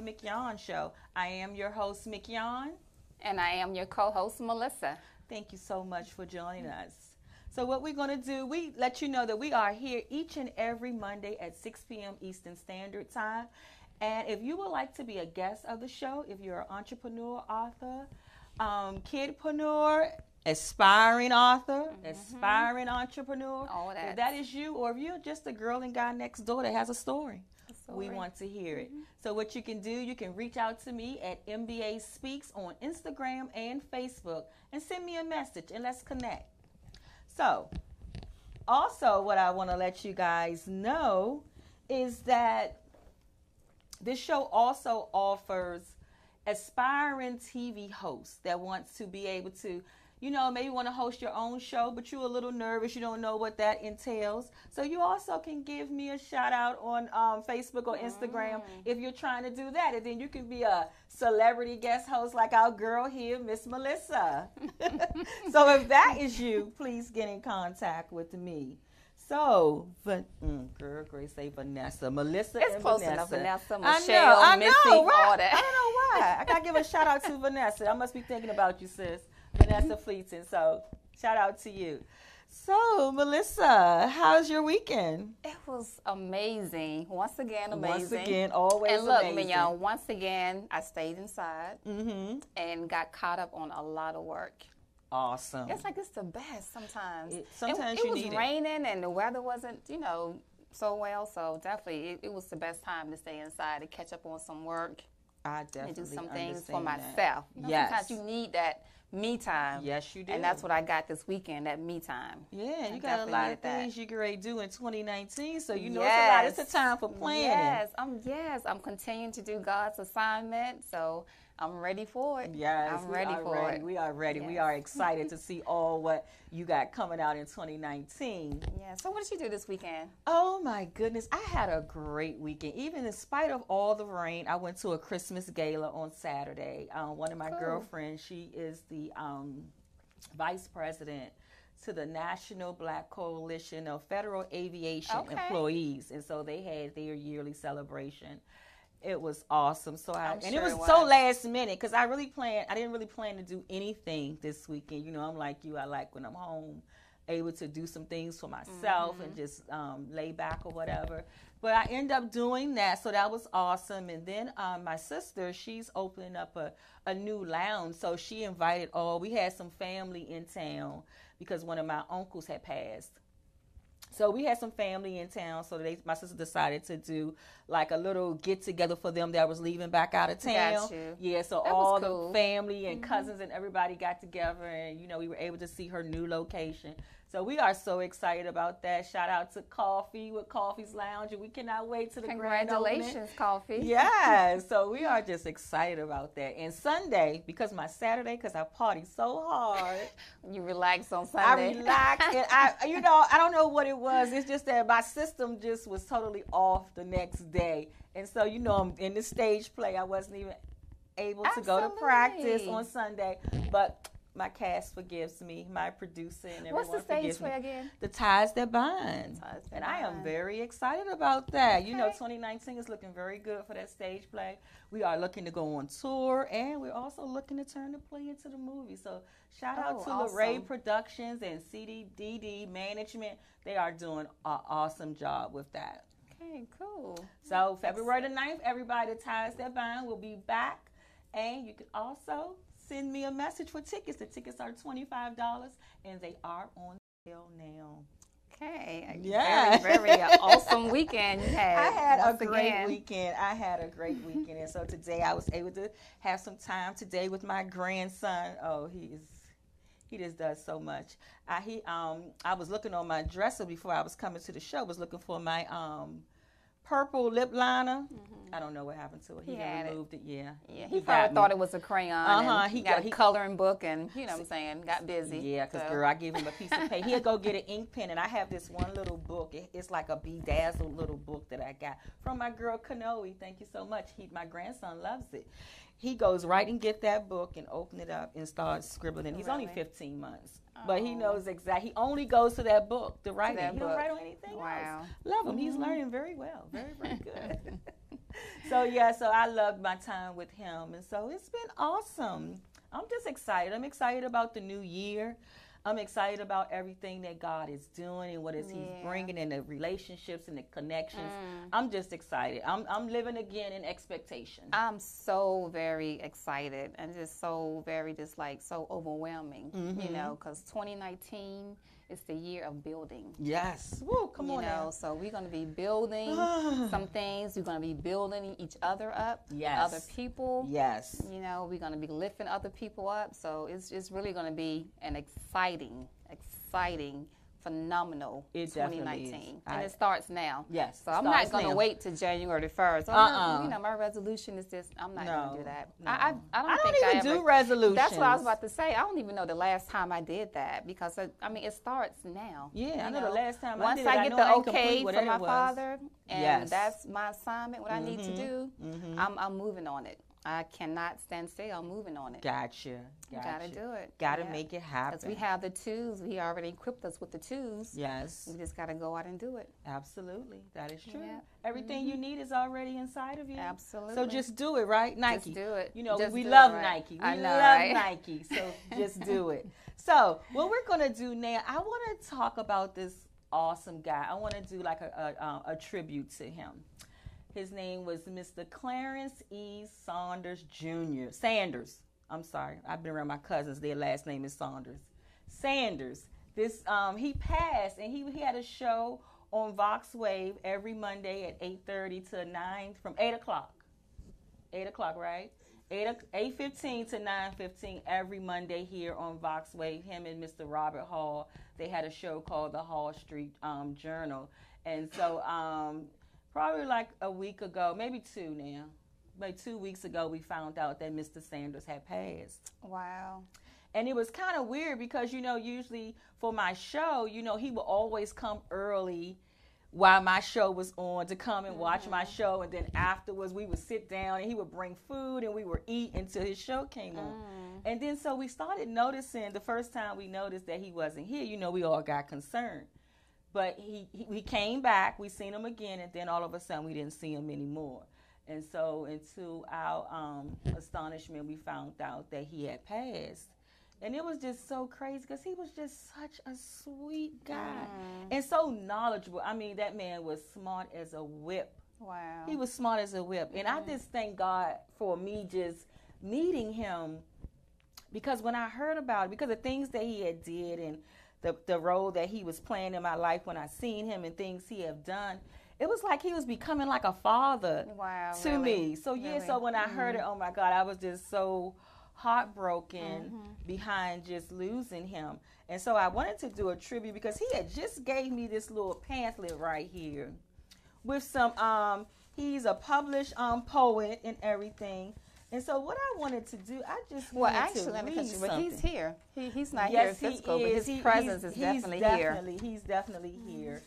the Mignon Show. I am your host, Mignon. And I am your co-host, Melissa. Thank you so much for joining us. So what we're going to do, we let you know that we are here each and every Monday at 6 p.m. Eastern Standard Time. And if you would like to be a guest of the show, if you're an entrepreneur, author, kidpreneur, aspiring author, aspiring entrepreneur, if that is you, or if you're just a girl and guy next door that has a story. We want to hear it. So what you can do, you can reach out to me at MBA Speaks on Instagram and Facebook and send me a message and let's connect. So also what I want to let you guys know is that this show also offers aspiring TV hosts that want to be able to, maybe want to host your own show, but you're a little nervous. You don't know what that entails. So you also can give me a shout out on Facebook or Instagram if you're trying to do that. And then you can be a celebrity guest host like our girl here, Miss Melissa. So if that is you, please get in contact with me. So, girl, Grace say Vanessa. Melissa it's and close Vanessa. Enough, Vanessa, Michelle, Missy, right? all that. I don't know why. I got to give a shout out to Vanessa. I must be thinking about you, sis. Vanessa Fleeton. So, shout out to you. So, Melissa, how's your weekend? It was amazing. Once again, amazing. Once again, always and look, amazing. Mignon, once again, I stayed inside and got caught up on a lot of work. Awesome. It's like it's the best sometimes. Sometimes it you was need raining and the weather wasn't, so well. So definitely, it was the best time to stay inside to catch up on some work. I definitely and do some things for that. myself. Yes. Sometimes you need that me time. Yes, you do. And that's what I got this weekend, that me time. Yeah, you got a lot of things you can ready to do in 2019. So it's a time for planning. I'm continuing to do God's assignment. So I'm ready for it. Yes, I'm ready for it. We are ready. Yes. We are excited to see all what you got coming out in 2019. Yeah. So what did you do this weekend? Oh my goodness, I had a great weekend. Even in spite of all the rain, I went to a Christmas gala on Saturday. One of my girlfriends, she is the vice president to the National Black Coalition of Federal Aviation Employees, and so they had their yearly celebration. It was awesome. So it was so last minute because I didn't really plan to do anything this weekend. I'm like you. I like when I'm home, able to do some things for myself and just lay back or whatever. But I ended up doing that, so that was awesome. And then my sister, she's opening up a new lounge, so she invited we had some family in town because one of my uncles had passed. So we had some family in town, so my sister decided to do like a little get together for them that was leaving back out of town. Got you. Yeah, so that all was cool. the family and cousins and everybody got together, and we were able to see her new location. So we are so excited about that. Shout out to Coffee with Coffee's Lounge, and we cannot wait to the grand opening. Congratulations, Coffee. Yeah, so we are just excited about that. And Sunday, because I party so hard. You relaxed on Sunday. I relaxed, and I don't know what it was. It's just that my system just was totally off the next day. And so, I'm in the stage play. I wasn't even able to go to practice on Sunday, but my cast forgives me, my producer and everyone. What's the stage play again? The Ties That Bind. And I am very excited about that. 2019 is looking very good for that stage play. We are looking to go on tour, and we're also looking to turn the play into the movie. So shout out to Lorraine Productions and CDDD Management. They are doing an awesome job with that. Okay, cool. So February the 9th, everybody, the Ties That Bind will be back. And you can also send me a message for tickets. The tickets are $25, and they are on sale now. Okay. Yeah. Very awesome weekend you had. I had a great weekend. And so today I was able to have some time today with my grandson. Oh, he just does so much. I was looking on my dresser before I was coming to the show. Was looking for my purple lip liner. I don't know what happened to it. He removed it. Yeah. He probably thought it was a crayon. He got a coloring book and, got busy. Yeah, because, girl, I gave him a piece of paper. He'll go get an ink pen, and I have this one little book. It's like a bedazzled little book that I got from my girl, Kanoe. Thank you so much. My grandson loves it. He goes right and get that book and open it up and start scribbling. And he's only 15 months. But he knows exactly. He only goes to that book to write it. He don't write on anything else. Love him. He's learning very well. Very, very good. So yeah, so I loved my time with him, and so it's been awesome. I'm just excited. I'm excited about the new year. I'm excited about everything that God is doing and what is He's bringing in the relationships and the connections. I'm just excited. I'm living again in expectation. I'm so very excited and just so very just like so overwhelming, you know, because 2019 is the year of building. Yes. Woo, come on now. So we're going to be building some things. We're going to be building each other up. Yes. Other people. Yes. You know, we're going to be lifting other people up. So it's really going to be an exciting, phenomenal 2019. And it starts now. Yes. So I'm not going to wait till January the 1st. You know, my resolution is just, I'm not going to do that. No. I don't even do resolutions. That's what I was about to say. I don't even know the last time I did that because, I mean, it starts now. Yeah, I know the last time I did it. Once I get the okay from my Father, and that's my assignment, what I need to do, I'm moving on it. I cannot stand still. I'm moving on it. Gotcha. Gotta do it. Gotta make it happen. Because we have the tools. He already equipped us with the tools. Yes. We just gotta go out and do it. Absolutely. That is true. Yeah. Everything you need is already inside of you. Absolutely. So just do it, right? Nike. Just do it. You know, just we love Nike. I We know, love right? Nike. So just do it. So what we're going to do now, I want to talk about this awesome guy. I want to do like a tribute to him. His name was Mr. Clarence E. Saunders Jr. Sanders. I'm sorry. I've been around my cousins. Their last name is Saunders. Sanders. This he passed, and he had a show on Vox Wave every Monday at 8:30 to 9, from 8 o'clock. 8 o'clock, right? 8:15 to 9:15 every Monday here on Vox Wave. Him and Mr. Robert Hall, they had a show called the Hall Street Journal. And so probably like a week ago, maybe 2 now, maybe 2 weeks ago, we found out that Mr. Sanders had passed. Wow. And it was kind of weird because, you know, usually for my show, you know, he would always come early while my show was on to come and watch my show. And then afterwards we would sit down and he would bring food and we would eat until his show came on. And then so we started noticing, the first time we noticed that he wasn't here, you know, we all got concerned. But he came back, we seen him again, and then all of a sudden we didn't see him anymore. And so into our astonishment, we found out that he had passed. And it was just so crazy because he was just such a sweet guy and so knowledgeable. I mean, that man was smart as a whip. Wow. He was smart as a whip. And I just thank God for me just meeting him, because when I heard about it, because of things that he had did and the role that he was playing in my life when I seen him and things he have done, it was like he was becoming like a father to me. So so when I heard it, oh my God, I was just so heartbroken behind just losing him. And so I wanted to do a tribute because he had just gave me this little pamphlet right here with some, he's a published poet and everything. And so what I wanted to do, I just wanted to read something. But he's here. He's not here physical, but his presence is definitely here. He's definitely here.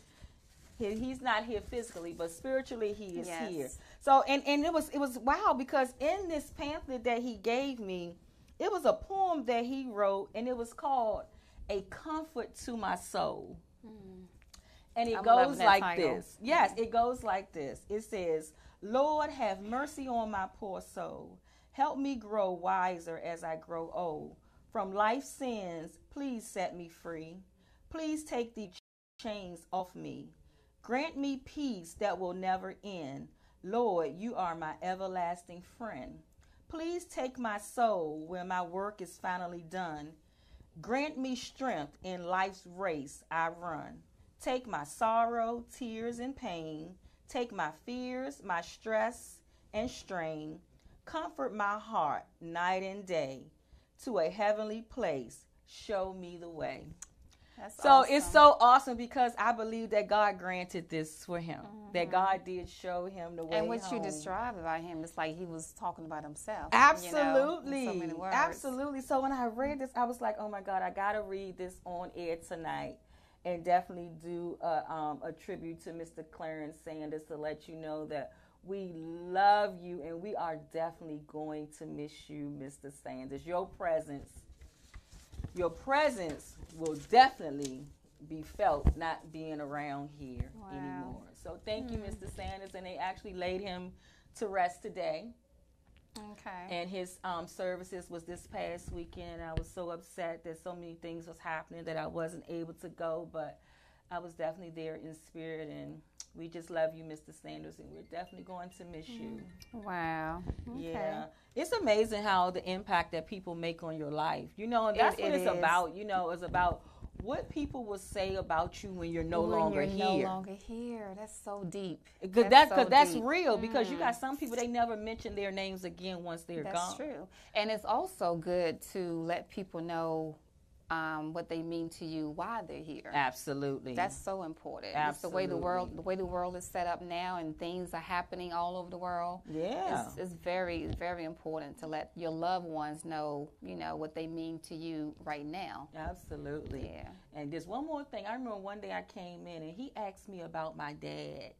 He's not here physically, but spiritually he is here. So and it was wow, because in this pamphlet that he gave me, it was a poem that he wrote, and it was called "A Comfort to My Soul." And it goes like this. Yes, it goes like this. It says, "Lord, have mercy on my poor soul. Help me grow wiser as I grow old. From life's sins, please set me free. Please take the chains off me. Grant me peace that will never end. Lord, you are my everlasting friend. Please take my soul when my work is finally done. Grant me strength in life's race I run. Take my sorrow, tears, and pain. Take my fears, my stress, and strain. Comfort my heart night and day. To a heavenly place, show me the way." So awesome. It's so awesome because I believe that God granted this for him. That God did show him the way And what home. you described about him, it's like he was talking about himself. Absolutely. You know, in so many words. Absolutely. So when I read this, I was like, oh my God, I got to read this on air tonight and definitely do a tribute to Mr. Clarence Sanders to let you know that we love you and we are definitely going to miss you, Mr. Sanders. Your presence will definitely be felt not being around here anymore. So thank you, Mr. Sanders. And they actually laid him to rest today. Okay. And his services was this past weekend. I was so upset that so many things was happening that I wasn't able to go, but I was definitely there in spirit, and we just love you, Mr. Sanders, and we're definitely going to miss you. Wow. Okay. Yeah. It's amazing how the impact that people make on your life. You know, and that's what it's about. You know, it's about what people will say about you when you're no longer here. No longer here. That's so deep. Because that's real. Because you got some people, they never mention their names again once they're gone. That's true. And it's also good to let people know what they mean to you while they're here. Absolutely. That's so important. Absolutely. It's the way the world is set up now, and things are happening all over the world. Yeah. It's very, very important to let your loved ones know, you know, what they mean to you right now. Absolutely. Yeah. And just one more thing. I remember one day I came in and he asked me about my dad.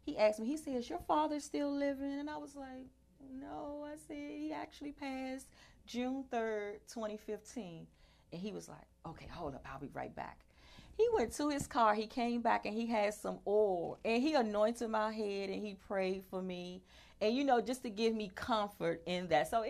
He asked me, he said, "Is your father still living?" And I was like, "No." I said, "He actually passed June 3rd, 2015. And he was like, "Okay, hold up, I'll be right back." He went to his car, he came back, and he had some oil, and he anointed my head, and he prayed for me, and, you know, just to give me comfort in that. So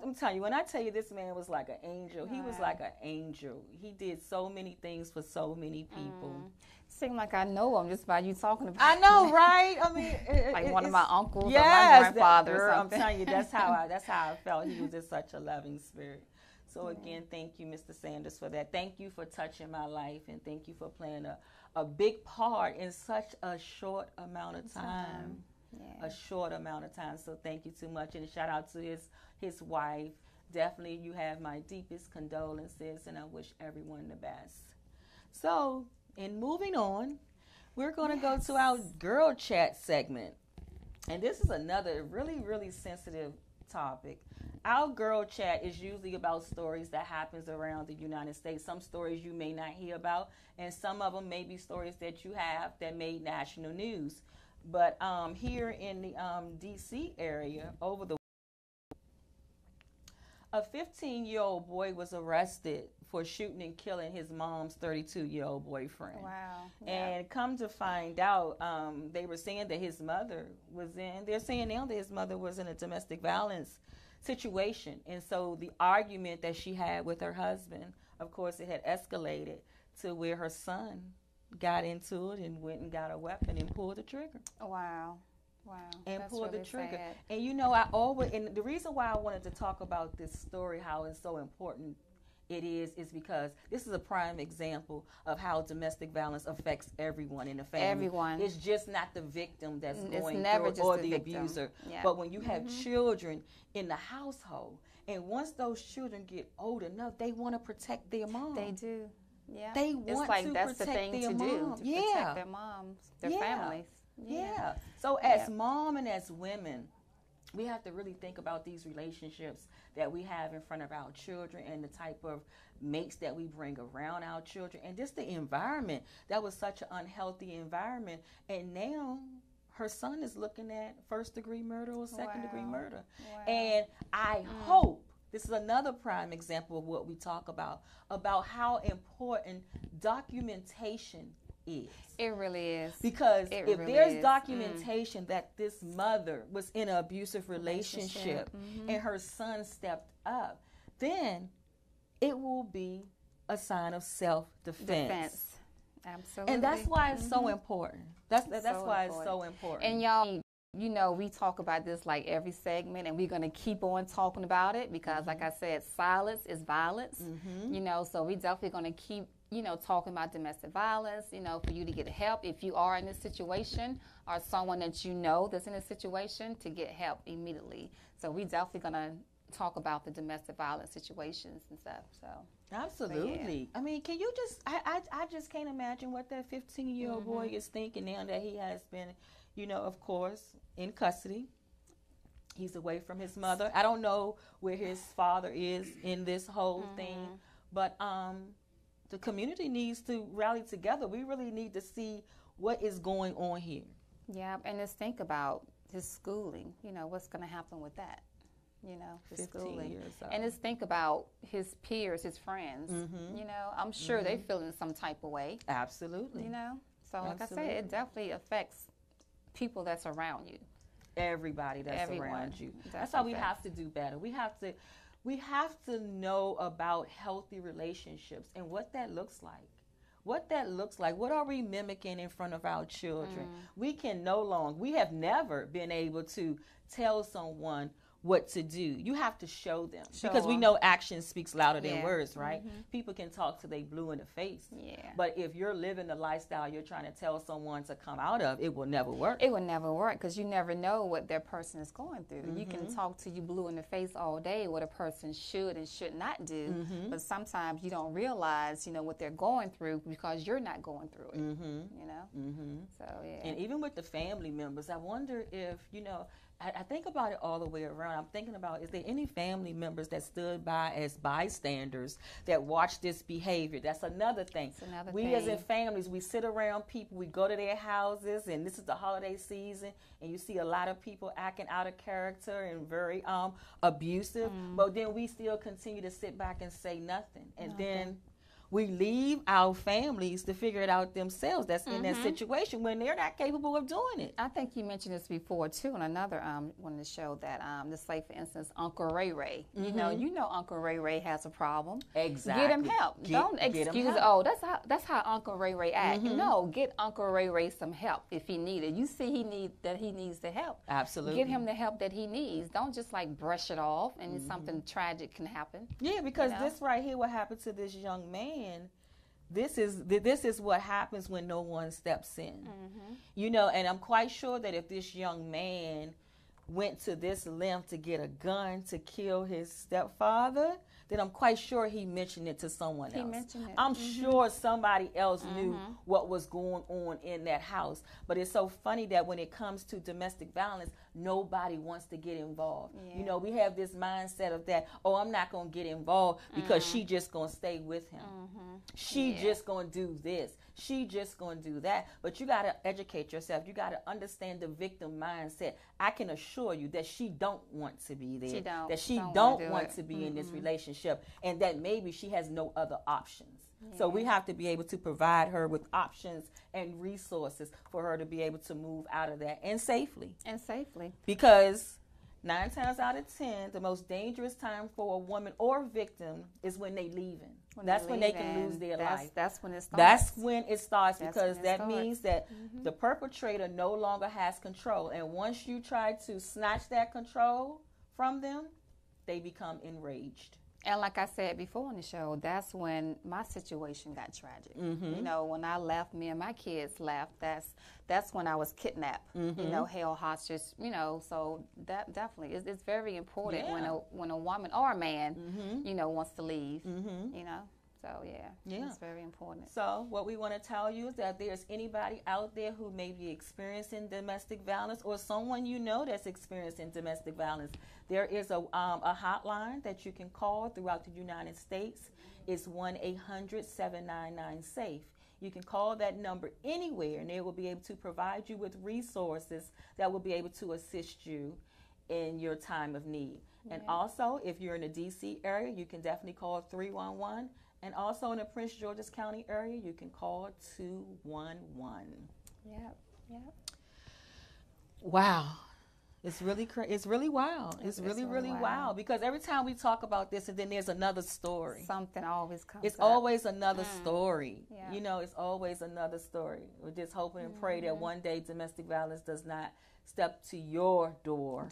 I'm telling you, when I tell you this man was like an angel, he was like an angel. He did so many things for so many people. Seems like I know him just by you talking about I know, right? I mean, like one of my uncles or my grandfather or something. I'm telling you, that's how I felt. He was just such a loving spirit. So again, thank you, Mr. Sanders, for that. Thank you for touching my life, and thank you for playing a big part in such a short amount of time. Yeah. A short amount of time. So thank you too much, and shout out to his wife. Definitely, you have my deepest condolences, and I wish everyone the best. So, in moving on, we're going to go to our girl chat segment, and this is another really, really sensitive topic. Our girl chat is usually about stories that happens around the United States. Some stories you may not hear about, and some of them may be stories that you have that made national news. But here in the D.C. area, a 15-year-old boy was arrested for shooting and killing his mom's 32-year-old boyfriend. Wow. And come to find out, they were saying that his mother they're saying now that his mother was in a domestic violence situation. And so the argument that she had with her husband, of course, it had escalated to where her son got into it and went and got a weapon and pulled the trigger. Wow. And that's pulled really the trigger. sad. And you know, and the reason why I wanted to talk about this story, how it's so important it is because this is a prime example of how domestic violence affects everyone in the family. Everyone. It's just not the victim that's going never through it just or the the victim. abuser. Yeah. But when you have children in the household, and once those children get old enough, they want to protect their mom. They do. Yeah. They want it's like to that's protect the thing their to mom. do, to protect their moms, their families. Yeah. So as mom and as women, we have to really think about these relationships that we have in front of our children and the type of mates that we bring around our children and just the environment. That was such an unhealthy environment. And now her son is looking at first-degree murder or second-degree murder. Wow. And I hope this is another prime example of what we talk about how important documentation is. It really is. Because if really there's is. documentation that this mother was in an abusive relationship and her son stepped up, then it will be a sign of self-defense. Absolutely. And that's why it's so important. That's why it's so important. And y'all, you know, we talk about this like every segment, and we're going to keep on talking about it because, like I said, silence is violence. You know, so we definitely going to keep, you know, talking about domestic violence, you know, for you to get help if you are in this situation or someone that you know that's in a situation, to get help immediately. So we definitely going to talk about the domestic violence situations and stuff. So absolutely. I mean, can you just I just can't imagine what that 15-year-old boy is thinking now that he has been, you know, of course, in custody. He's away from his mother. I don't know where his father is in this whole thing, but the community needs to rally together. We really need to see what is going on here. Yeah, and just think about his schooling. You know, what's going to happen with that? You know, his 15 schooling. years old. And just think about his peers, his friends. You know, I'm sure they feel in some type of way. Absolutely. You know, so like I said, it definitely affects people that's around you. everybody that's around you. Definitely. That's why we have to do better. We have to know about healthy relationships and what that looks like. What are we mimicking in front of our children? We have never been able to tell someone what to do. You have to show them. Because we know action speaks louder than words, right? People can talk till they blue in the face. Yeah. But if you're living the lifestyle you're trying to tell someone to come out of, it will never work. It will never work because you never know what their person is going through. You can talk to you blue in the face all day what a person should and should not do, but sometimes you don't realize, what they're going through because you're not going through it, So, yeah. And even with the family members, I wonder if, I think about it all the way around. I'm thinking about, is there any family members that stood by as bystanders that watched this behavior? That's another thing. We as in families, we sit around people, we go to their houses, and this is the holiday season, and you see a lot of people acting out of character and very abusive, but then we still continue to sit back and say nothing. And then we leave our families to figure it out themselves that's in that situation when they're not capable of doing it. I think you mentioned this before, too, on another one of the show that, let's say, for instance, Uncle Ray Ray. You know Uncle Ray Ray has a problem. Exactly. Get him help. Don't excuse, that's how Uncle Ray Ray acts. No, get Uncle Ray Ray some help if he needed. You see he needs the help. Absolutely. Get him the help that he needs. Don't just, brush it off and something tragic can happen. Yeah, because this right here, what happened to this young man, this is what happens when no one steps in. And I'm quite sure that if this young man went to this length to get a gun to kill his stepfather, then I'm quite sure he mentioned it to someone else. I'm sure somebody else knew what was going on in that house. But it's so funny that when it comes to domestic violence, nobody wants to get involved. Yeah. We have this mindset of that, I'm not going to get involved because she just going to stay with him. She just going to do this. She just going to do that. But you got to educate yourself. You got to understand the victim mindset. I can assure you that she don't want to be there. That she don't want to be in this relationship, and that maybe she has no other options. Yeah. So we have to be able to provide her with options and resources for her to be able to move out of that and safely. Because 9 times out of 10, the most dangerous time for a woman or victim is when they leaving. That's when they can lose their life. That's when it starts. That's when it starts because that means that the perpetrator no longer has control. And once you try to snatch that control from them, they become enraged. And like I said before on the show, that's when my situation got tragic. When I left, me and my kids left, that's when I was kidnapped, held hostage, so that definitely it's very important when a woman or a man, wants to leave, So, it's very important. So, what we want to tell you is that there's anybody out there who may be experiencing domestic violence or someone that's experiencing domestic violence. There is a hotline that you can call throughout the United States. It's 1-800-799-SAFE. You can call that number anywhere, and they will be able to provide you with resources that will be able to assist you in your time of need. Yeah. And also, if you're in the D.C. area, you can definitely call 311. And also in the Prince George's County area, you can call 211. Yep. Wow. It's really it's really wild. It's really wild because every time we talk about this and then there's another story. Something always comes It's up. always another story. Yeah. It's always another story. We're just hoping and pray that one day domestic violence does not step to your door.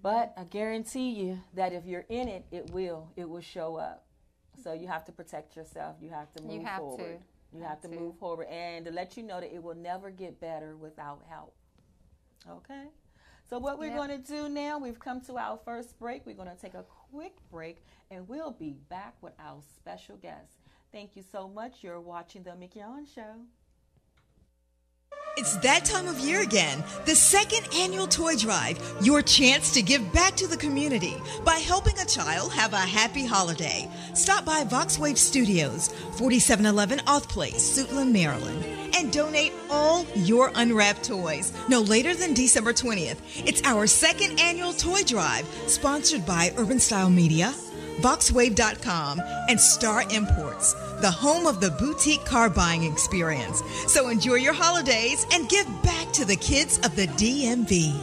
But I guarantee you that if you're in it, it will show up. So you have to protect yourself. You have to move forward. You have to move forward and to let you know that it will never get better without help. Okay? So what we're going to do now, we've come to our first break. We're going to take a quick break, and we'll be back with our special guest. Thank you so much. You're watching The Mignon Show. It's that time of year again, the second annual toy drive, your chance to give back to the community by helping a child have a happy holiday. Stop by VoxWave Studios, 4711 Auth Place, Suitland, Maryland, and donate all your unwrapped toys no later than December 20th. It's our second annual toy drive, sponsored by Urban Style Media, VoxWave.com, and Star Imports. the home of the boutique car buying experience. So enjoy your holidays and give back to the kids of the DMV.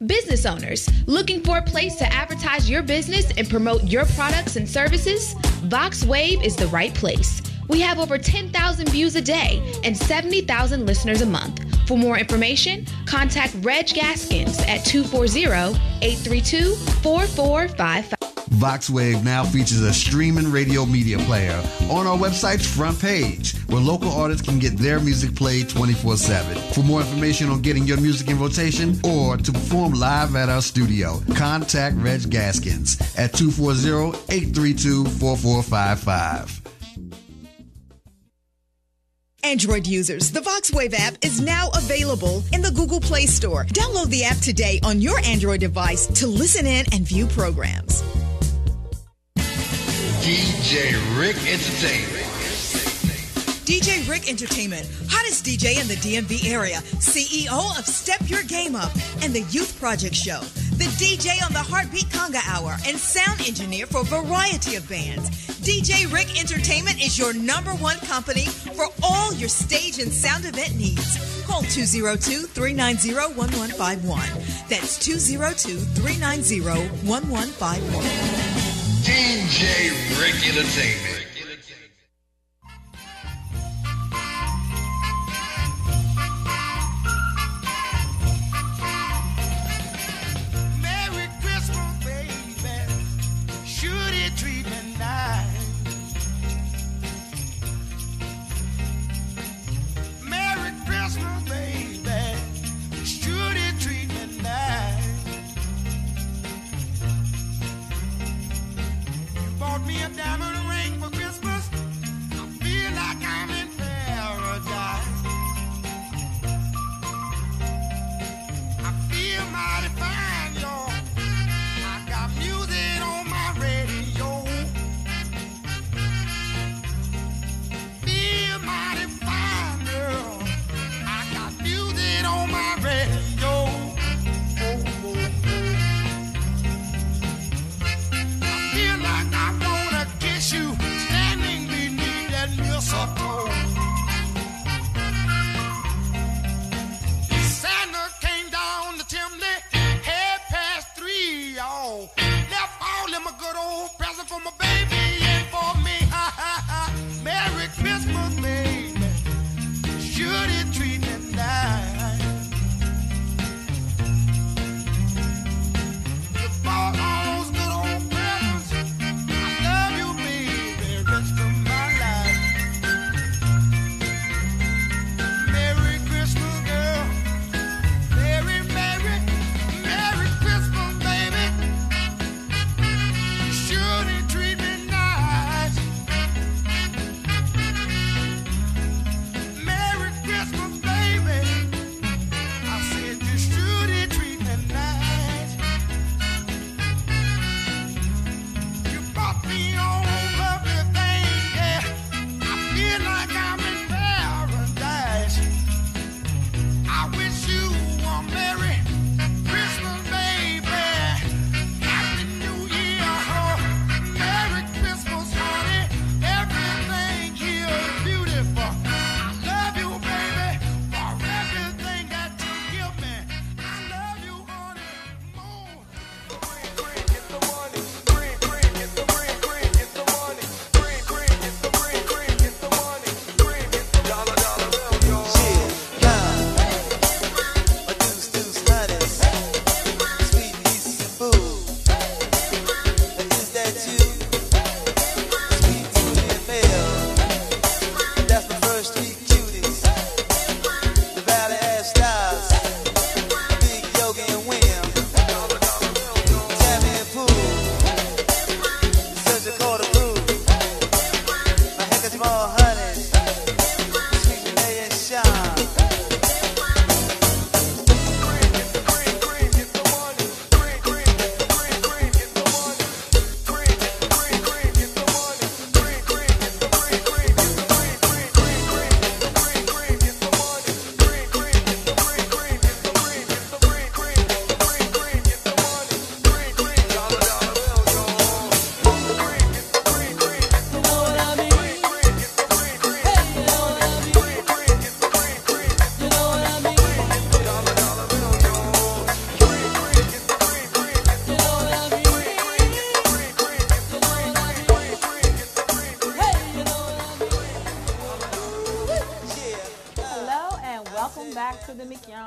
Business owners looking for a place to advertise your business and promote your products and services? VoxWave is the right place. We have over 10,000 views a day and 70,000 listeners a month. For more information, contact Reg Gaskins at 240-832-4455. VoxWave now features a streaming radio media player on our website's front page, where local artists can get their music played 24/7. For more information on getting your music in rotation or to perform live at our studio, contact Reg Gaskins at 240-832-4455. Android users, the VoxWave app is now available in the Google Play Store. Download the app today on your Android device to listen in and view programs. DJ Rick Entertainment. DJ Rick Entertainment, hottest DJ in the DMV area, CEO of Step Your Game Up and the Youth Project Show, the DJ on the Heartbeat Conga Hour, and sound engineer for a variety of bands. DJ Rick Entertainment is your #1 company for all your stage and sound event needs. Call 202-390-1151. That's 202-390-1151. DJ Rick Entertainment. Merry Christmas, baby. Should it treat me nice? Merry Christmas, baby. Should it treat me nice? Bought me a diamond ring for Christmas.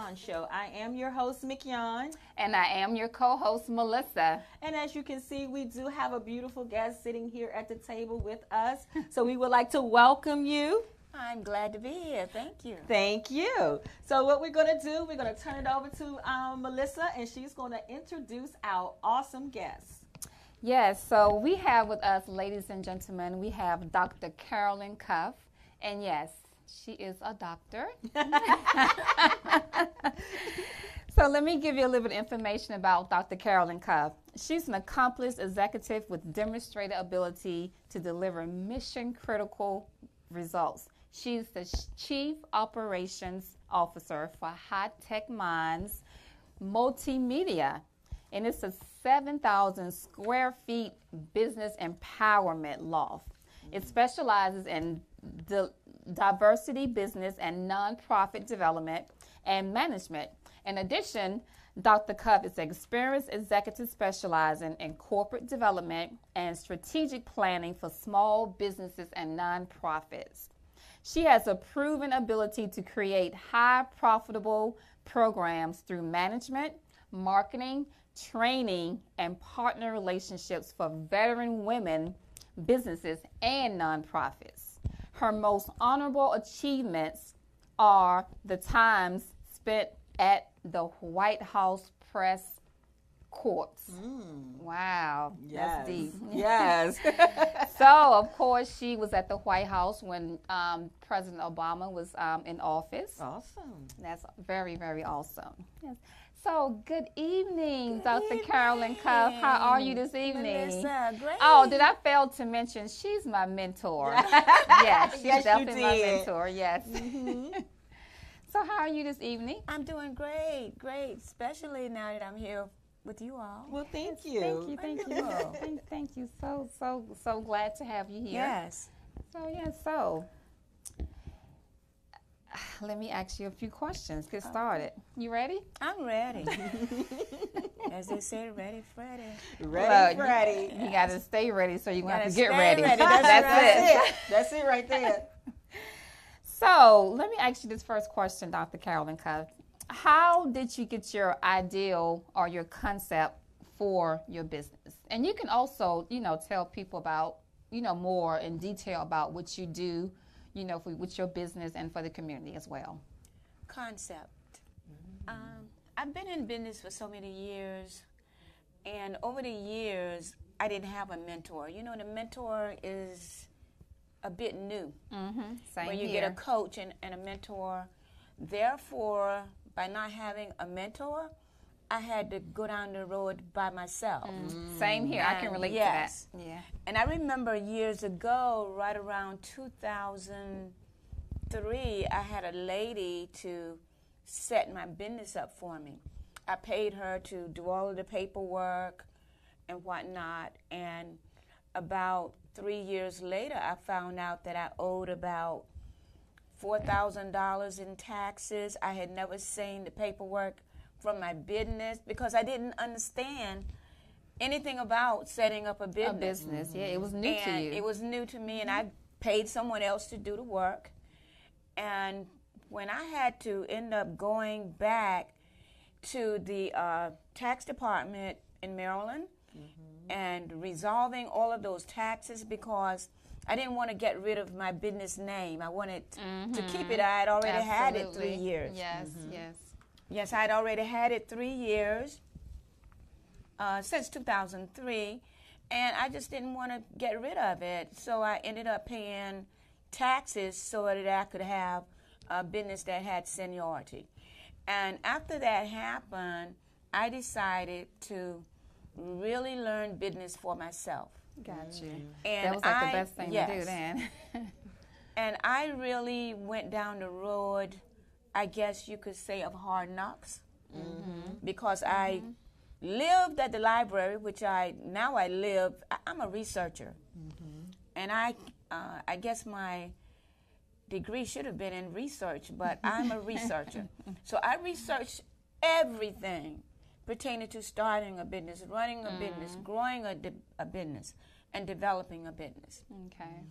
Mignon Show. I am your host, Mignon. And I am your co-host, Melissa. And as you can see, we do have a beautiful guest sitting here at the table with us. So we would like to welcome you. I'm glad to be here. Thank you. Thank you. So what we're going to do, we're going to turn it over to Melissa, and she's going to introduce our awesome guest. Yes, so we have with us, ladies and gentlemen, we have Dr. Carolyn Cuff. And yes, she is a doctor. So let me give you a little bit of information about Dr. Carolyn Cuff. She's an accomplished executive with demonstrated ability to deliver mission-critical results. She's the Chief Operations Officer for High Tech Minds Multimedia, and it's a 7,000 square feet business empowerment loft. It specializes in diversity business and nonprofit development and management. In addition, Dr. Cuff is an experienced executive specializing in corporate development and strategic planning for small businesses and nonprofits. She has a proven ability to create high profitable programs through management, marketing, training, and partner relationships for veteran women, businesses, and nonprofits. Her most honorable achievements are the times spent at the White House Press Corps. Wow, Yes. That's deep. Yes. So, of course, she was at the White House when President Obama was in office. Awesome. That's very, very awesome. Yes. So, good evening, Dr. Carolyn Cuff. How are you this evening? Melissa, great. Oh, did I fail to mention she's my mentor? Yes, she's Yes, you definitely my did. mentor. Yes. So, how are you this evening? I'm doing great, especially now that I'm here with you all. Well, thank you. Thank you. Thank you. So glad to have you here. Yes. So let me ask you a few questions. Get started. You ready? I'm ready. As they say, ready, Freddy. Ready, Freddy. You got to stay ready, so you're going to have to Gotta get stay ready. ready. That's it. That's it right there. So let me ask you this first question, Dr. Carolyn Cuff. How did you get your ideal or your concept for your business? And you can also, tell people about, more in detail about what you do, with your business and for the community as well. Concept. I've been in business for so many years, and over the years, I didn't have a mentor. The mentor is a bit new. Same When you here. get a coach and a mentor. Therefore, by not having a mentor, I had to go down the road by myself. Same here. I can relate yes. to that. Yeah. And I remember years ago, right around 2003, I had a lady to set my business up for me. I paid her to do all of the paperwork and whatnot. And about 3 years later, I found out that I owed about $4,000 in taxes. I had never seen the paperwork from my business because I didn't understand anything about setting up a business. Yeah, it was new to you. It was new to me, and I paid someone else to do the work. And when I had to end up going back to the tax department in Maryland and resolving all of those taxes because I didn't want to get rid of my business name. I wanted to keep it. I had already had it 3 years. Yes. Yes, I had already had it 3 years since 2003, and I just didn't want to get rid of it. So I ended up paying taxes so that I could have a business that had seniority. And after that happened, I decided to really learn business for myself. Got you. And that was like the best thing to do then. And I really went down the road, I guess you could say, of hard knocks. Because I lived at the library, which I'm a researcher. And I guess my degree should have been in research, but I'm a researcher. So I researched everything pertaining to starting a business, running a business, growing a business, and developing a business. Okay.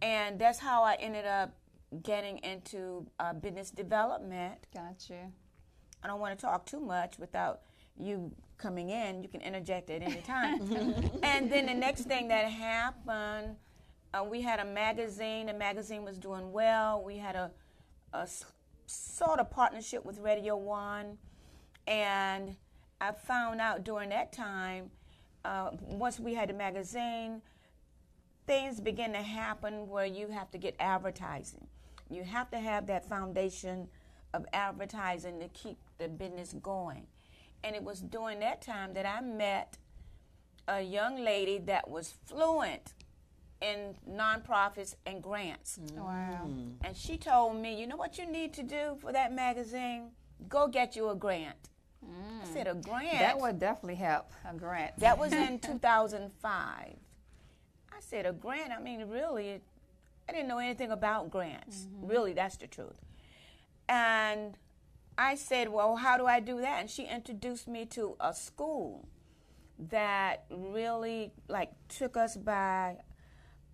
And that's how I ended up getting into business development. Got you. I don't want to talk too much without you coming in. You can interject at any time. And then the next thing that happened, we had a magazine. The magazine was doing well. We had a sort of partnership with Radio 1. And I found out during that time, once we had the magazine, things begin to happen where you have to get advertising. You have to have that foundation of advertising to keep the business going. And it was during that time that I met a young lady that was fluent in nonprofits and grants. Wow. And she told me, you know what you need to do for that magazine? Go get you a grant. I said, a grant? That would definitely help, a grant. That was in 2005. I said, a grant? I mean, really, I didn't know anything about grants. Really, that's the truth. And I said, well, how do I do that? And she introduced me to a school that really, like, took us by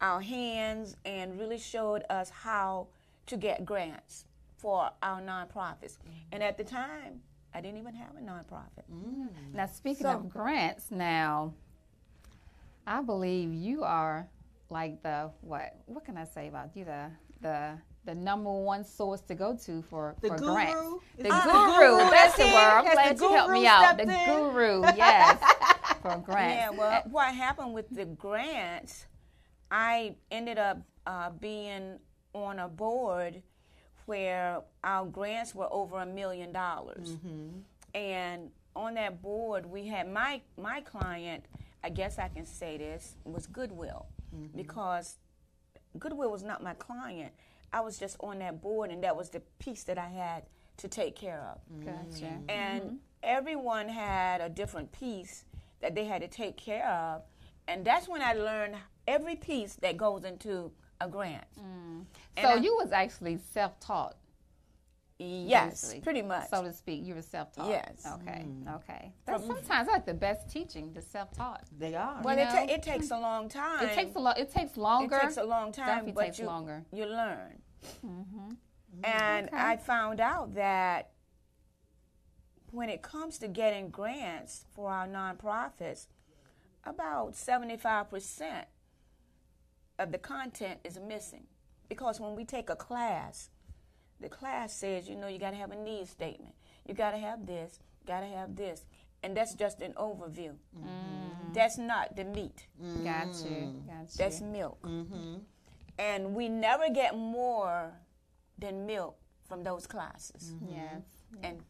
our hands and really showed us how to get grants for our nonprofits. And at the time, I didn't even have a nonprofit. Now, speaking of grants, now, I believe you are like the, what can I say about you, the number one source to go to for grants. The guru, that's the word. I'm glad you helped me out. The guru, yes, for grants. Yeah, well, what happened with the grants, I ended up being on a board where our grants were over $1 million. And on that board, we had my client, I guess I can say this, was Goodwill. Because Goodwill was not my client. I was just on that board, and that was the piece that I had to take care of. Gotcha. And everyone had a different piece that they had to take care of. And that's when I learned every piece that goes into a grant. So you was actually self-taught? Yes, basically, pretty much. So to speak, you were self-taught? Yes. Okay. That's sometimes like the best teaching, the self-taught. They are. Well, it takes a long time. It takes longer. It takes a long time, Definitely but takes longer. You learn. And I found out that when it comes to getting grants for our nonprofits, about 75% of the content is missing. Because when we take a class, the class says, you know, you got to have a needs statement. You got to have this, got to have this. And that's just an overview. That's not the meat. Gotcha. That's milk. And we never get more than milk from those classes. Yes. And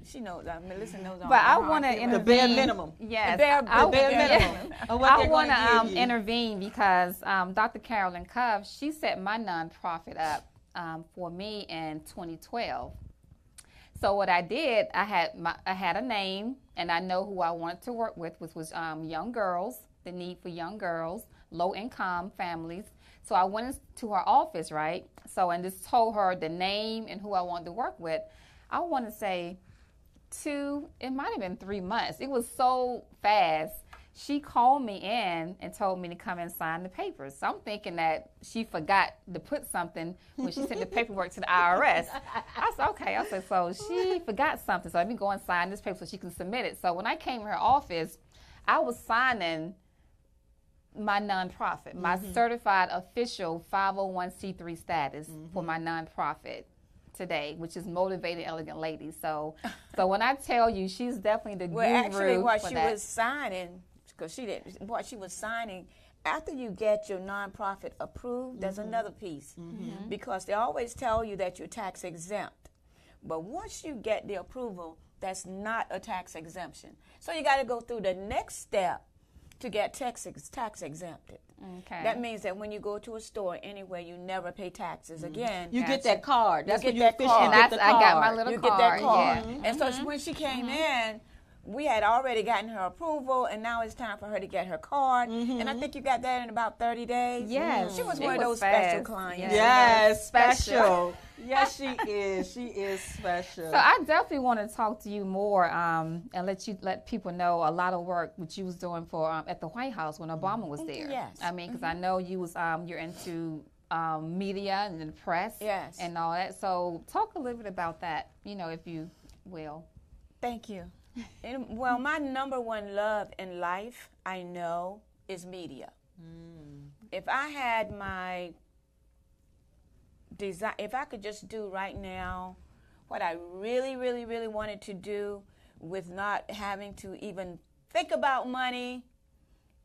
she knows, Melissa knows all But I about want to it. intervene. The bare minimum. Yes. The bare minimum. I want to intervene because Dr. Carolyn Cove, she set my nonprofit up for me in 2012. So what I did, I had a name, and I know who I wanted to work with, which was young girls, the need for young girls, low-income families. So I went into her office, right? So and just told her the name and who I wanted to work with. I want to say it might have been 3 months. It was so fast. She called me in and told me to come and sign the papers. So I'm thinking that she forgot to put something when she sent the paperwork to the IRS. I said, okay. I said, so she forgot something. So let me go and sign this paper so she can submit it. So when I came to her office, I was signing my nonprofit, my certified official 501c3 status for my nonprofit today, which is Motivated Elegant Ladies. So when I tell you, she's definitely the guru. Well, actually, what for she that. was signing, because she didn't, what she was signing, after you get your nonprofit approved, there's another piece. Because they always tell you that you're tax exempt. But once you get the approval, that's not a tax exemption. So you got to go through the next step to get tax exempted. Okay. That means that when you go to a store anywhere, you never pay taxes again. You get that card. That's when you that officially card. get the card. I got my little You card. get that card. Yeah. And so when she came in, we had already gotten her approval, and now it's time for her to get her card. And I think you got that in about 30 days. Yes. She was It one of was those fast. special clients. Yes, special. Yes, she is. She is special. So I definitely want to talk to you more and let people know a lot of work which you was doing for at the White House when Obama was there. Yes. I mean, because I know you was you're into media and the press. Yes. And all that. So talk a little bit about that, if you will. Thank you. Well, my number one love in life, I know, is media. If I had my desire, if I could just do right now what I really, really, really wanted to do with not having to even think about money,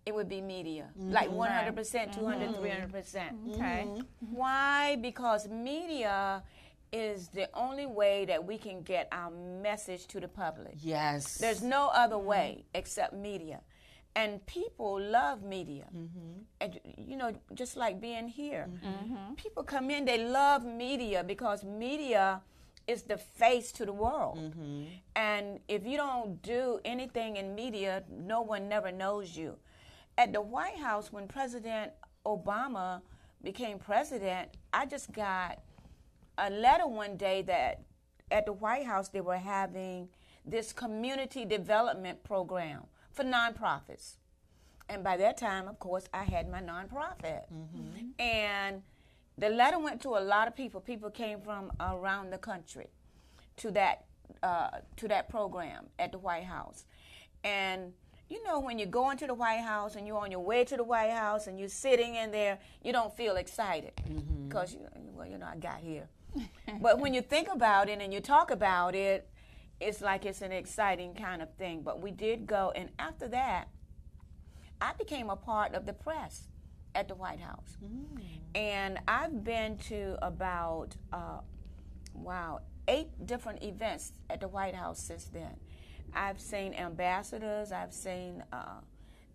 it would be media. Like 100%, 200, 300%. Okay. Why? Because media is the only way that we can get our message to the public. Yes. There's no other way except media. And people love media. And, you know, just like being here. People come in, they love media because media is the face to the world. And if you don't do anything in media, no one never knows you. At the White House, when President Obama became president, I just got a letter one day that at the White House they were having this community development program for nonprofits. And by that time, of course, I had my nonprofit. And the letter went to a lot of people. People came from around the country to that program at the White House. And you know, when you go into the White House and you're on your way to the White House and you're sitting in there, you don't feel excited because, I got here. But when you think about it and you talk about it, it's like it's an exciting kind of thing. But we did go, and after that, I became a part of the press at the White House. And I've been to about, 8 different events at the White House since then. I've seen ambassadors, I've seen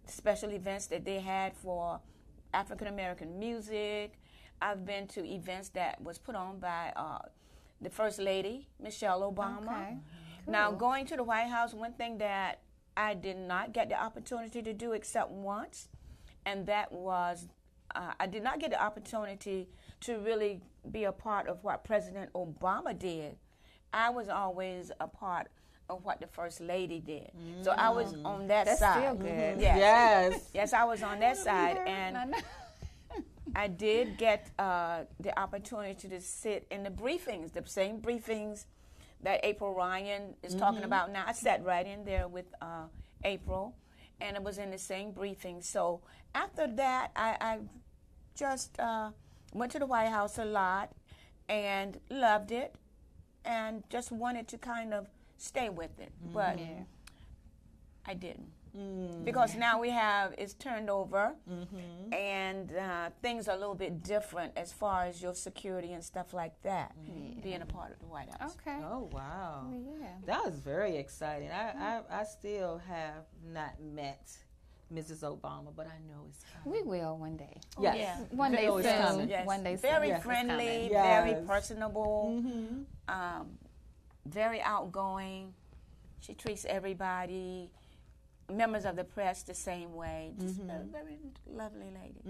special events that they had for African American music. I've been to events that was put on by the First Lady, Michelle Obama. Okay. Cool. Now, going to the White House, one thing that I did not get the opportunity to do except once, and that was I did not get the opportunity to really be a part of what President Obama did. I was always a part of what the First Lady did. So I was on that That's side. still good. Yes. Yes, I was on that side. And I did get the opportunity to sit in the briefings, the same briefings that April Ryan is talking about now. I sat right in there with April, and it was in the same briefing. So after that, I just went to the White House a lot and loved it and just wanted to kind of stay with it. But I didn't. Because now it's turned over, and things are a little bit different as far as your security and stuff like that, being a part of the White House. Okay. Oh, wow. Yeah. That was very exciting. I still have not met Mrs. Obama, but I know it's coming. We will one day. Yes. Yeah. One day it's soon. coming. Yes. One day Very soon. friendly, Yes. very personable, very outgoing. She treats everybody, members of the press, the same way. Just a very lovely lady.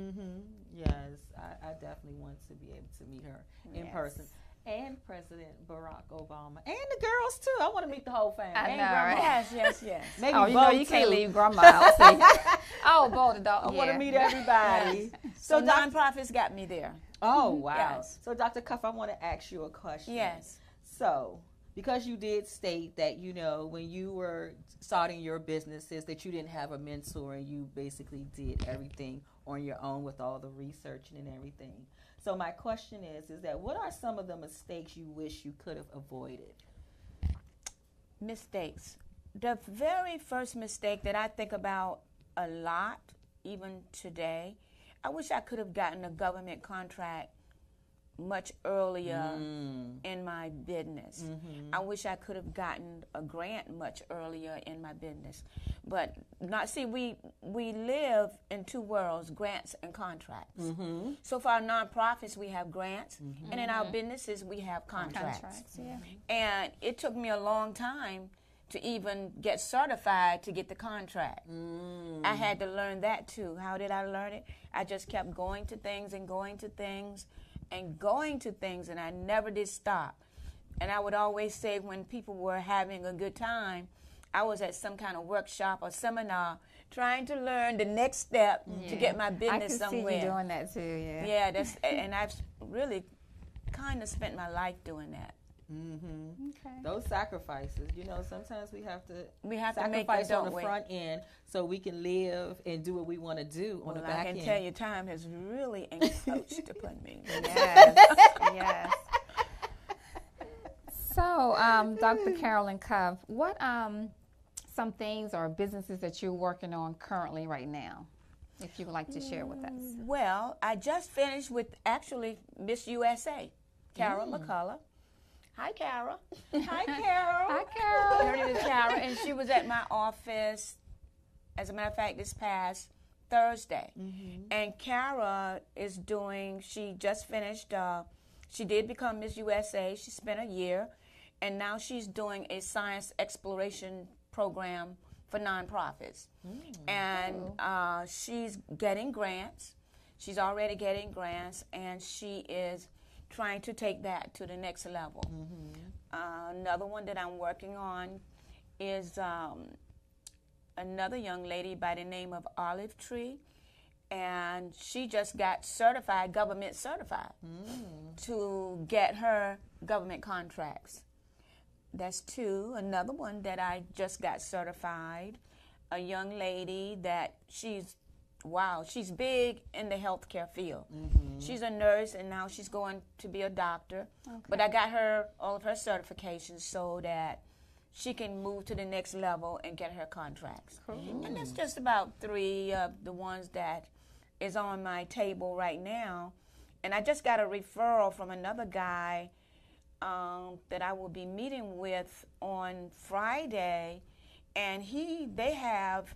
Yes, I definitely want to be able to meet her in person. And President Barack Obama. And the girls, too. I want to meet the whole family. I and know, grandma. right? Yes. Maybe Oh, you know, you can't leave grandma out. Both the dog. I want to meet everybody. So nonprofits got me there. Oh, wow. Yes. So, Dr. Cuff, I want to ask you a question. Yes. So, because you did state that, when you were starting your businesses, that you didn't have a mentor and you basically did everything on your own with all the research and everything. So my question is that what are some of the mistakes you wish you could have avoided? Mistakes. The very first mistake that I think about a lot, even today, I wish I could have gotten a government contract much earlier in my business. I wish I could have gotten a grant much earlier in my business. But we live in two worlds, grants and contracts. So for our nonprofits, we have grants, and in our businesses, we have contracts. And it took me a long time to even get certified to get the contract. I had to learn that too. How did I learn it? I just kept going to things and going to things and going to things, and I never did stop. And I would always say when people were having a good time, I was at some kind of workshop or seminar trying to learn the next step to get my business somewhere. I can see you doing that too, Yeah, and I've really kind of spent my life doing that. Okay. Those sacrifices, you know, sometimes we have to sacrifice on the front end so we can live and do what we want to do on the back end. I can tell you, time has really encroached upon me. Yes, yes. So, Dr. Carolyn Cove, what some things or businesses that you're working on currently right now, if you would like to share with us? Well, I just finished with actually Miss USA, Carol McCullough. Hi, Carol. Hi, Carol. Hi, Carol. Her name is Carol, and she was at my office, as a matter of fact, this past Thursday. And Carol is doing, she just finished, she did become Miss USA. She spent a year, and now she's doing a science exploration program for nonprofits. And she's getting grants. She's already getting grants, and she is trying to take that to the next level. Another one that I'm working on is another young lady by the name of Olive Tree, and she just got certified, government certified, to get her government contracts. That's two. Another one that I just got certified, a young lady that she's big in the healthcare field. She's a nurse, and now she's going to be a doctor. But I got her all of her certifications so that she can move to the next level and get her contracts. And that's just about three of the ones that is on my table right now. And I just got a referral from another guy that I will be meeting with on Friday, and they have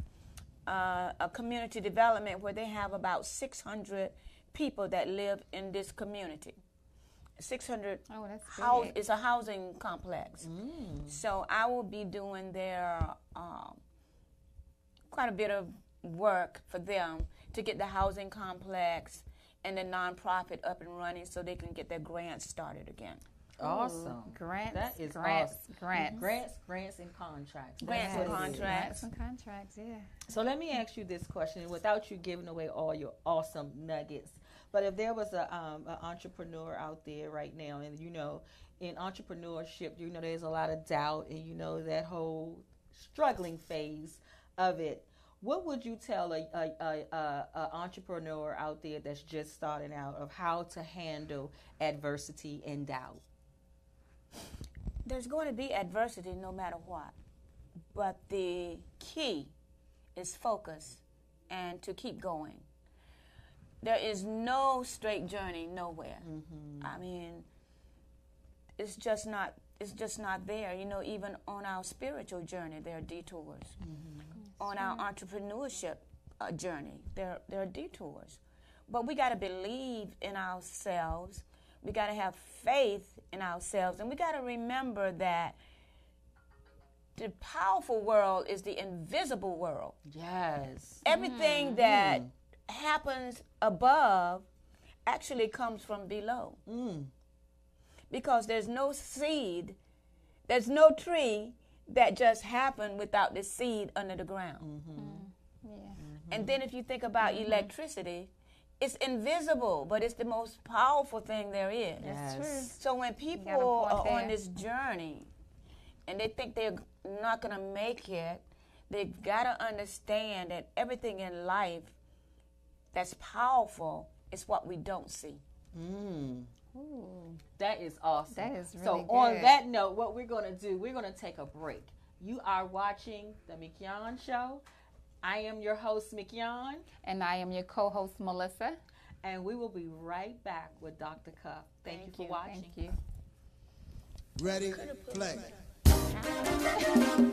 a community development where they have about 600 people that live in this community. 600 it's a housing complex. So I will be doing their quite a bit of work for them to get the housing complex and the nonprofit up and running so they can get their grants started again. Awesome. Grants. That is grants. awesome. Grants. Grants and contracts. Grants and contracts. Grants and contracts, yeah. So let me ask you this question without you giving away all your awesome nuggets. But if there was an entrepreneur out there right now, and you know, in entrepreneurship, you know, there's a lot of doubt, and you know that whole struggling phase of it. What would you tell a entrepreneur out there that's just starting out of how to handle adversity and doubt? There's going to be adversity no matter what, but the key is focus and to keep going. There is no straight journey nowhere. I mean, it's just not there. You know, even on our spiritual journey, there are detours. On our entrepreneurship journey, there are detours. But we got to believe in ourselves. We got to have faith in ourselves. And we got to remember that the powerful world is the invisible world. Yes. Everything that happens above actually comes from below. Because there's no seed, there's no tree that just happened without the seed under the ground. And then if you think about electricity, it's invisible, but it's the most powerful thing there is. That's true. So when people are on this journey and they think they're not going to make it, they've got to understand that everything in life that's powerful is what we don't see. That is awesome. That is really so good. On that note, what we're going to do, we're going to take a break. You are watching the Mignon Show. I am your host, Mignon. And I am your co-host, Melissa. And we will be right back with Dr. Cuff. Thank you for watching. Thank you. Ready, play. Natural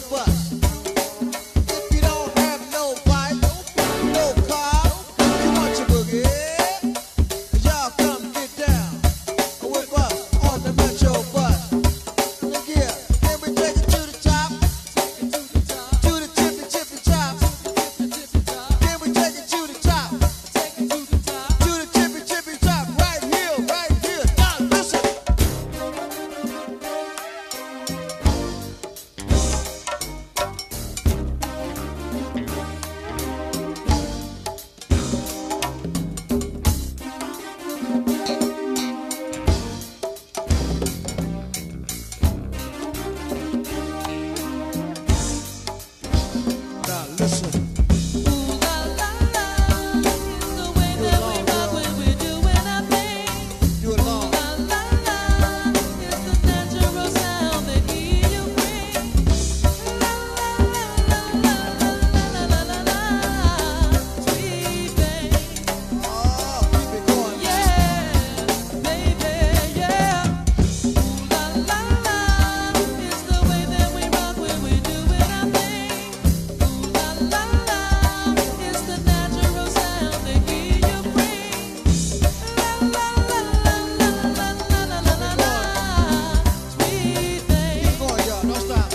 bus. If you don't have no bike, no car, you want your boogie, y'all come get down with us on the Metro bus. Look here, can we take it to the top? To the tippy tippy top. Can we take it to the top? To the tippy tippy top. Right here. Now listen. Now listen. Do it long. Oh, keep it going. Keep going, y'all. Don't stop.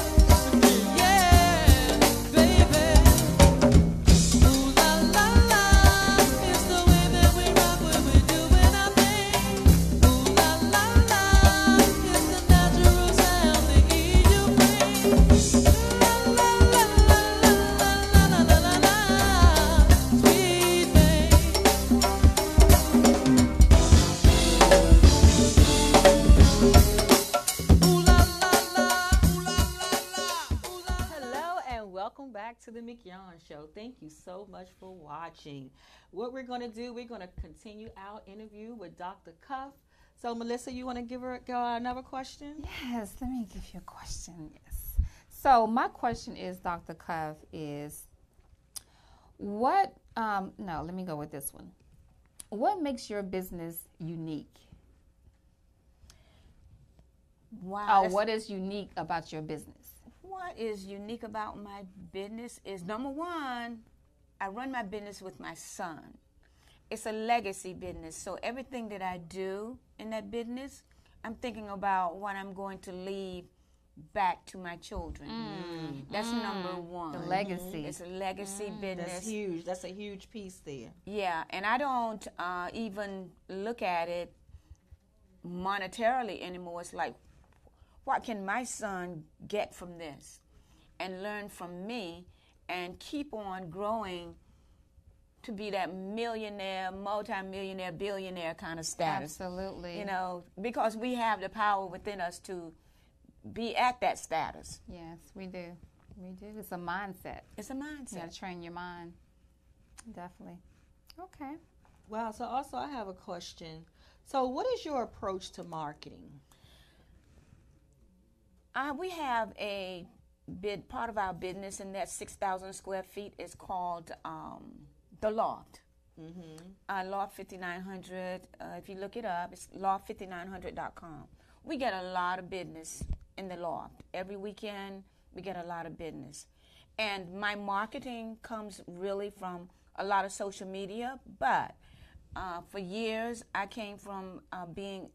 Hello and welcome back to the Mignon Show. Thank you so much for watching. What we're going to do, we're going to continue our interview with Dr. Cuff. So, Melissa, you want to give her another question? Yes, let me give you a question. Yes. So my question is, Dr. Cuff, is what? No, let me go with this one. What makes your business unique? Wow. What is unique about your business? What is unique about my business is, number one, I run my business with my son. It's a legacy business, so everything that I do in that business, I'm thinking about what I'm going to leave back to my children. That's number one. The legacy. It's a legacy business. That's huge. That's a huge piece there. Yeah, and I don't even look at it monetarily anymore. It's like, what can my son get from this and learn from me and keep on growing to be that millionaire, multimillionaire, billionaire kind of status. Absolutely. You know, because we have the power within us to be at that status. Yes, we do. We do. It's a mindset. It's a mindset. You got to train your mind. Definitely. Okay. Wow. So also I have a question. So what is your approach to marketing? We have a part of our business, and that 6,000 square feet is called The Loft. Loft 5900. If you look it up, it's loft5900.com. We get a lot of business in the loft. Every weekend, we get a lot of business. And my marketing comes really from a lot of social media, but for years, I came from being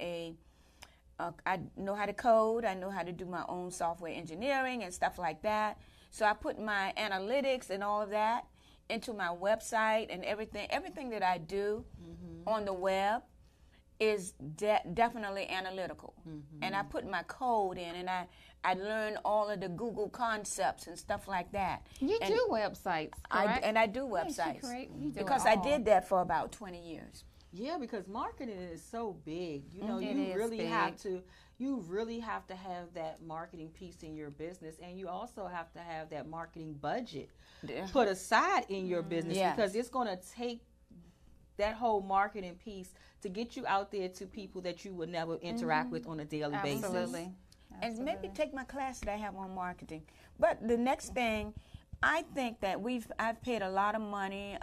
I know how to code, I know how to do my own software engineering and stuff like that. So I put my analytics and all of that into my website, and everything that I do on the web is definitely analytical. And I put my code in, and I learn all of the Google concepts and stuff like that. You do websites, correct? I do websites. Yes, you do because I did that for about 20 years. Yeah, because marketing is so big. You know, It you is really big. have to have that marketing piece in your business, and you also have to have that marketing budget put aside in your business, Yes. because it's going to take that whole marketing piece to get you out there to people that you would never interact with on a daily basis. Absolutely. And maybe take my class that I have on marketing. But the next thing, I think that I've paid a lot of money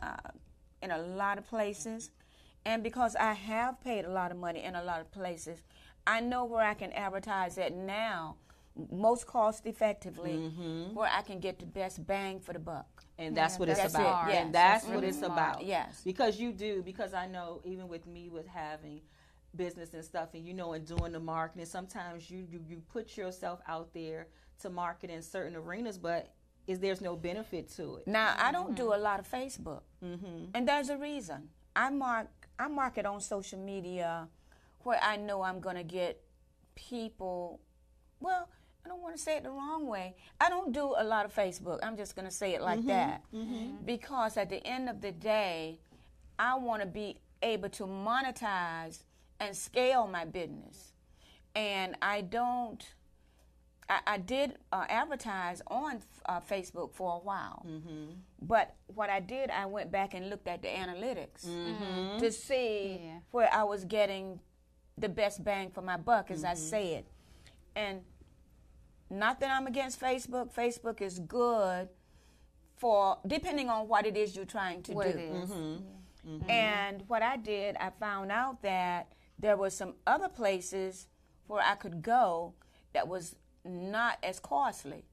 in a lot of places, and because I have paid a lot of money in a lot of places, I know where I can advertise at now most cost effectively, where I can get the best bang for the buck. And that's what it's about. Yes, and that's what really it's smart. about. Yes. Because I know even with me with having business and stuff, and and doing the marketing, sometimes you put yourself out there to market in certain arenas, but there's no benefit to it. Now, I don't do a lot of Facebook. And there's a reason. I market on social media where I know I'm going to get people, well, I don't want to say it the wrong way. I don't do a lot of Facebook. I'm just going to say it like that. Because at the end of the day, I want to be able to monetize and scale my business. And I did advertise on Facebook for a while. But what I did, I went back and looked at the analytics to see where I was getting the best bang for my buck, as I said. And not that I'm against Facebook. Facebook is good for, depending on what it is you're trying to do. It is. And what I did, I found out that there were some other places where I could go that was not as costly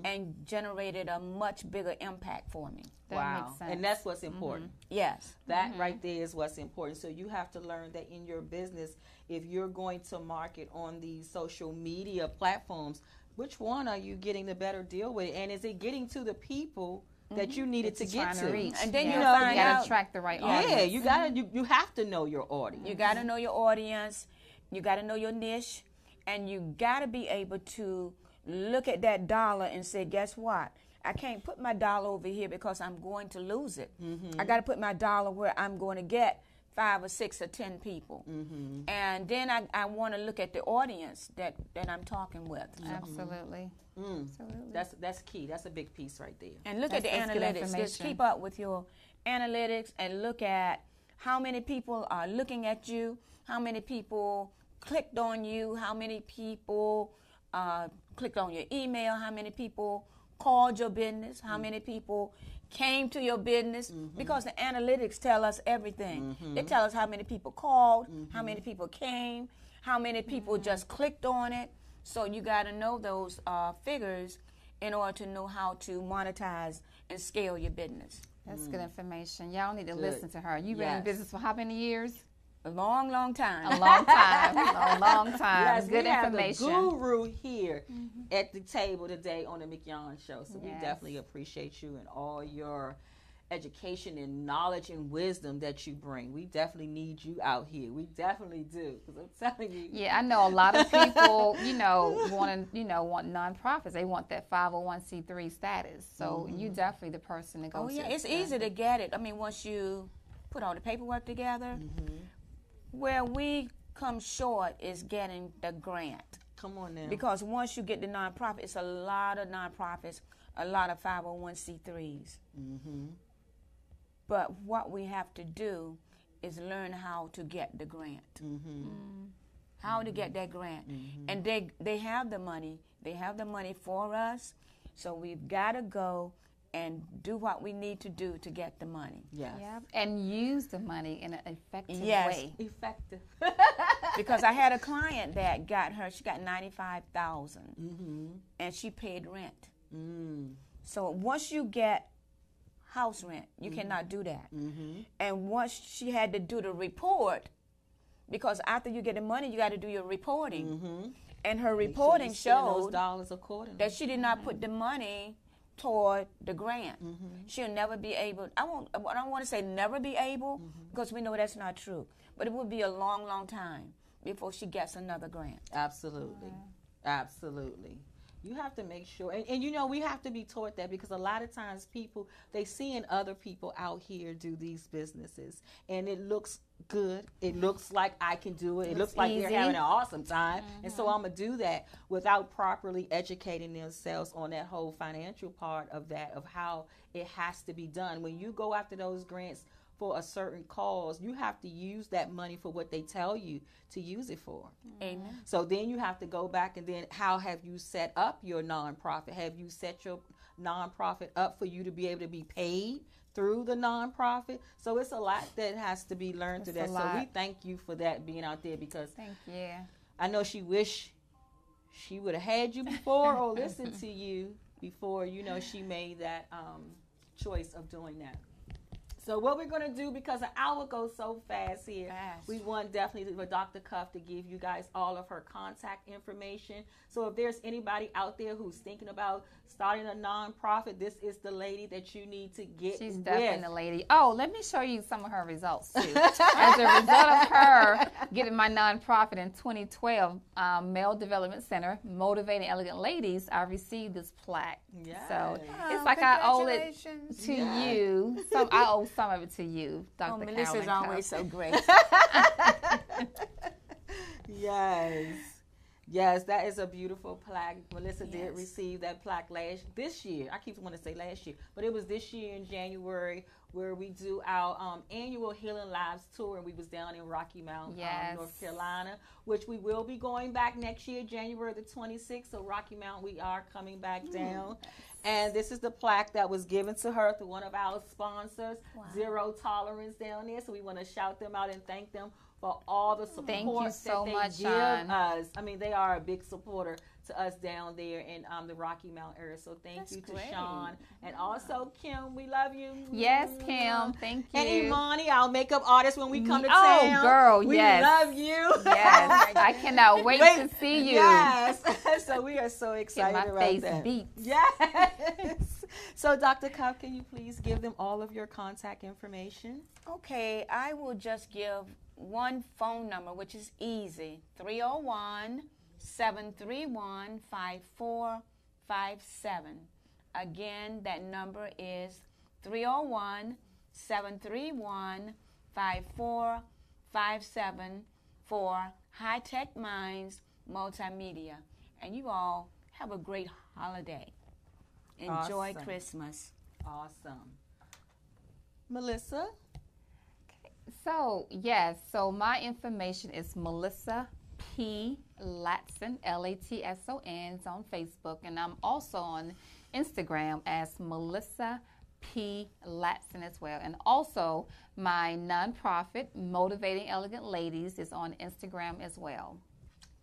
and generated a much bigger impact for me. That makes sense. And that's what's important. Yes. That right there is what's important. So you have to learn that in your business, if you're going to market on these social media platforms, which one are you getting the better deal with? And is it getting to the people that you needed to get to? Reach. And then you find gotta out, attract the right audience. Yeah, you gotta you have to know your audience. You gotta know your audience, you gotta know your niche, and you gotta be able to look at that dollar and say, guess what? I can't put my dollar over here because I'm going to lose it. I gotta put my dollar where I'm going to get 5 or 6 or 10 people. And then I want to look at the audience that I'm talking with. Absolutely. Absolutely. That's key. That's a big piece right there. And look at the analytics. Just keep up with your analytics and look at how many people are looking at you, how many people clicked on you, how many people clicked on your email, how many people called your business, how many people came to your business, because the analytics tell us everything. They tell us how many people called, how many people came, how many people just clicked on it. So you got to know those figures in order to know how to monetize and scale your business. That's good information. Y'all need to listen to her. You've been in business for how many years? A long, long time. A long time. A long time. Yes, good we have information. the guru here at the table today on the Mignon Show. So we definitely appreciate you and all your education and knowledge and wisdom that you bring. We definitely need you out here. We definitely do. Because I'm telling you. Yeah, I know a lot of people, want nonprofits. They want that 501c3 status. So you definitely the person to go to. Oh, yeah, it's easy to get it. I mean, once you put all the paperwork together. Where we come short is getting the grant. Come on now. Because once you get the nonprofit, it's a lot of nonprofits, a lot of 501c3s. But what we have to do is learn how to get the grant. How to get that grant. And they have the money. They have the money for us. So we've got to go and do what we need to do to get the money. Yes. Yep. And use the money in an effective way. Effective. Because I had a client that she got $95,000 and she paid rent. So once you get house rent, you cannot do that. And once she had to do the report, because after you get the money, you got to do your reporting. And her reporting showed those dollars accordingly. that she did not put the money toward the grant. She'll never be able, I don't want to say never be able, because we know that's not true, but it would be a long, long time before she gets another grant. Absolutely. Absolutely. You have to make sure, and we have to be taught that, because a lot of times people, they seeing other people out here do these businesses, and it looks good. It looks like I can do it. It looks like they're having an awesome time, and so I'm going to do that without properly educating themselves on that whole financial part of that, of how it has to be done. When you go after those grants for a certain cause, you have to use that money for what they tell you to use it for. Amen. So then you have to go back and then how have you set up your nonprofit? Have you set your nonprofit up for you to be able to be paid through the nonprofit? So it's a lot that has to be learned through that. So we thank you for that, being out there, because Thank you. I know she wish she would have had you before or listened to you before, she made that choice of doing that. So what we're going to do, because an hour goes so fast here, we want definitely for Dr. Cuff to give you guys all of her contact information. So if there's anybody out there who's thinking about starting a nonprofit, this is the lady that you need to get She's with. definitely the lady. Oh, let me show you some of her results, too. As a result of her getting my nonprofit in 2012, Male Development Center, Motivating Elegant Ladies, I received this plaque. Yes. So it's like I owe it to you. I owe some of it to you, Dr. Melissa's Carolyn always Cuff. so great. Yes, that is a beautiful plaque. Melissa did receive that plaque this year. I keep wanting to say last year, but it was this year in January where we do our annual Healing Lives tour, and we was down in Rocky Mount, North Carolina, which we will be going back next year, January the 26th. So Rocky Mount, we are coming back down. And this is the plaque that was given to her through one of our sponsors, Zero Tolerance down there. So we want to shout them out and thank them for all the support that they give us. I mean, they are a big supporter to us down there in the Rocky Mount area. So thank you to Sean. And also, Kim, we love you. Yes, Kim, thank you. And Imani, our makeup artist, when we come to town. Oh, girl, we love you. Yes, I cannot wait to see you. Yes. So we are so excited Get my about face that. beat. Yes. So, Dr. Cuff, can you please give them all of your contact information? Okay, I will just give one phone number, which is easy, 301-731-5457. Again, that number is 301-731-5457 for High Tech Minds Multimedia. And you all have a great holiday. Enjoy Christmas. Awesome. Melissa? So, yes, so my information is Melissa P. Latson, Latson. It's on Facebook, and I'm also on Instagram as Melissa P. Latson as well. And also, my nonprofit, Motivating Elegant Ladies, is on Instagram as well.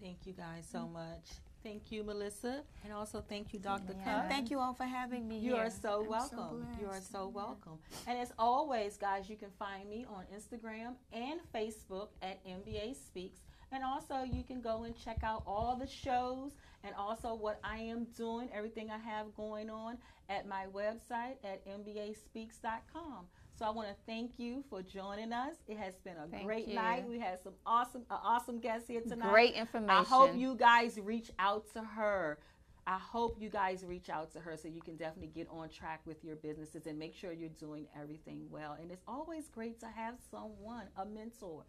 Thank you guys so much. Thank you, Melissa. And also thank you, Dr. Cuff. Thank you all for having me You here. are so welcome. You are so welcome. And as always, guys, you can find me on Instagram and Facebook at MBA Speaks. And also, you can go and check out all the shows and also what I am doing, everything I have going on at my website at mbaspeaks.com. So I want to thank you for joining us. It has been a great night. We had some awesome guests here tonight. Great information. I hope you guys reach out to her. I hope you guys reach out to her so you can definitely get on track with your businesses and make sure you're doing everything well. And it's always great to have someone, a mentor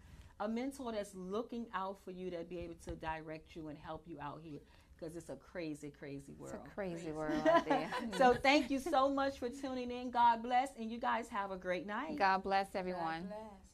that's looking out for you to be able to direct you and help you out here. Because it's a crazy, crazy world. It's a crazy world out there. So thank you so much for tuning in. God bless. And you guys have a great night. God bless everyone. God bless.